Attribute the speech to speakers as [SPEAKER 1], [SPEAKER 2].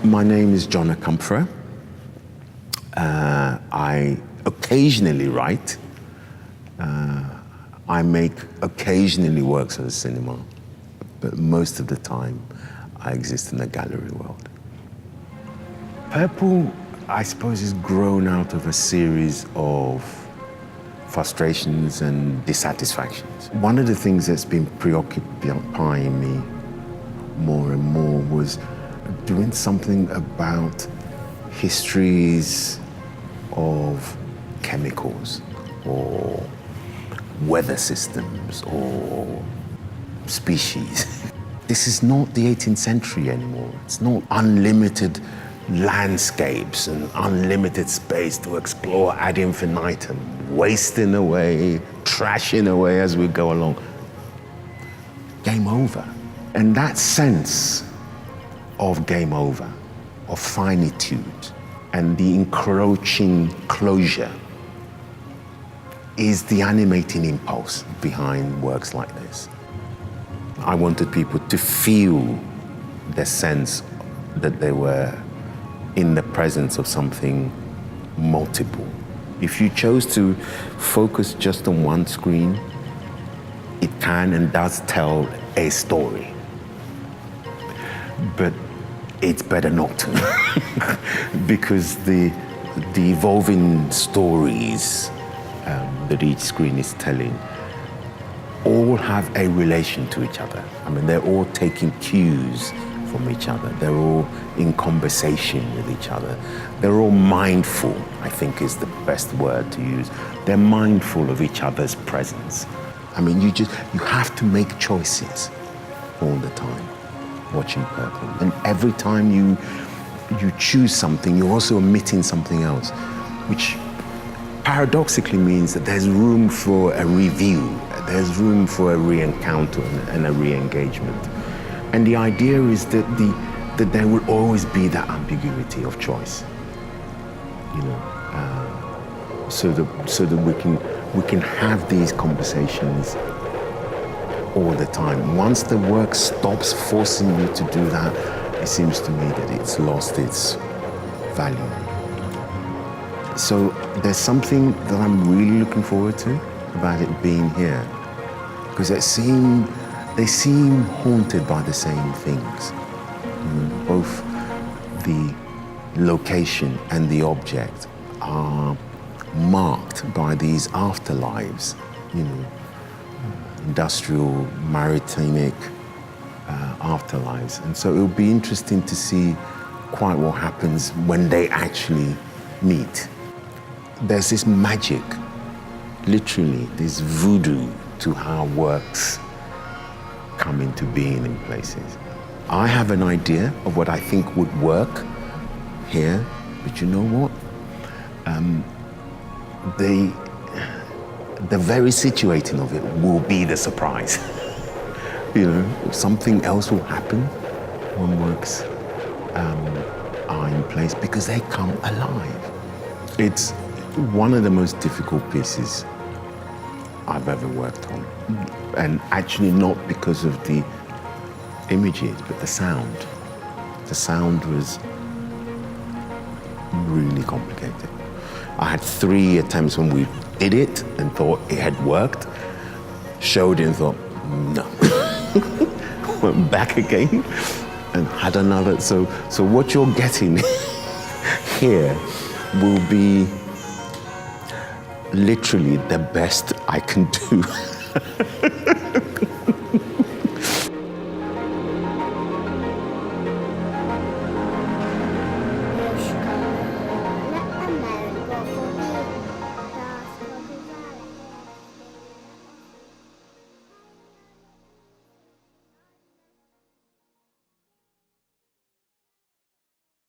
[SPEAKER 1] My name is John Akomfrah. I occasionally write. I make occasionally works at the cinema, but most of the time I exist in the gallery world. Purple, I suppose, is grown out of a series of frustrations and dissatisfactions. One of the things that's been preoccupying me more and more was doing something about histories of chemicals or weather systems or species. This is not the 18th century anymore. It's not unlimited landscapes and unlimited space to explore ad infinitum, wasting away, trashing away as we go along. Game over. And that sense of game over, of finitude, and the encroaching closure is the animating impulse behind works like this. I wanted people to feel the sense that they were in the presence of something multiple. If you chose to focus just on one screen, it can and does tell a story. But it's better not to, because the evolving stories that each screen is telling all have a relation to each other. I mean, they're all taking cues from each other. They're all in conversation with each other. They're all mindful, I think is the best word to use. They're mindful of each other's presence. I mean, you have to make choices all the time watching Purple. And every time you choose something, you're also omitting something else, which paradoxically means that there's room for a review, there's room for a re-encounter and a re-engagement. And the idea is that there will always be that ambiguity of choice, you know, so that we can have these conversations all the time. Once the work stops forcing you to do that, it seems to me that it's lost its value. So there's something that I'm really looking forward to about it being here, because they seem haunted by the same things. Both the location and the object are marked by these afterlives, you know, industrial, maritimic afterlives. And so it'll be interesting to see quite what happens when they actually meet. There's this magic, literally, this voodoo to how works come into being in places. I have an idea of what I think would work here, but you know what? The very situating of it will be the surprise. You know, something else will happen when works are in place because they come alive. It's one of the most difficult pieces I've ever worked on. And actually not because of the images, but the sound. The sound was really complicated. I had 3 attempts when we did it and thought it had worked, showed it and thought, no. Went back again and had another. So what you're getting here will be literally the best I can do.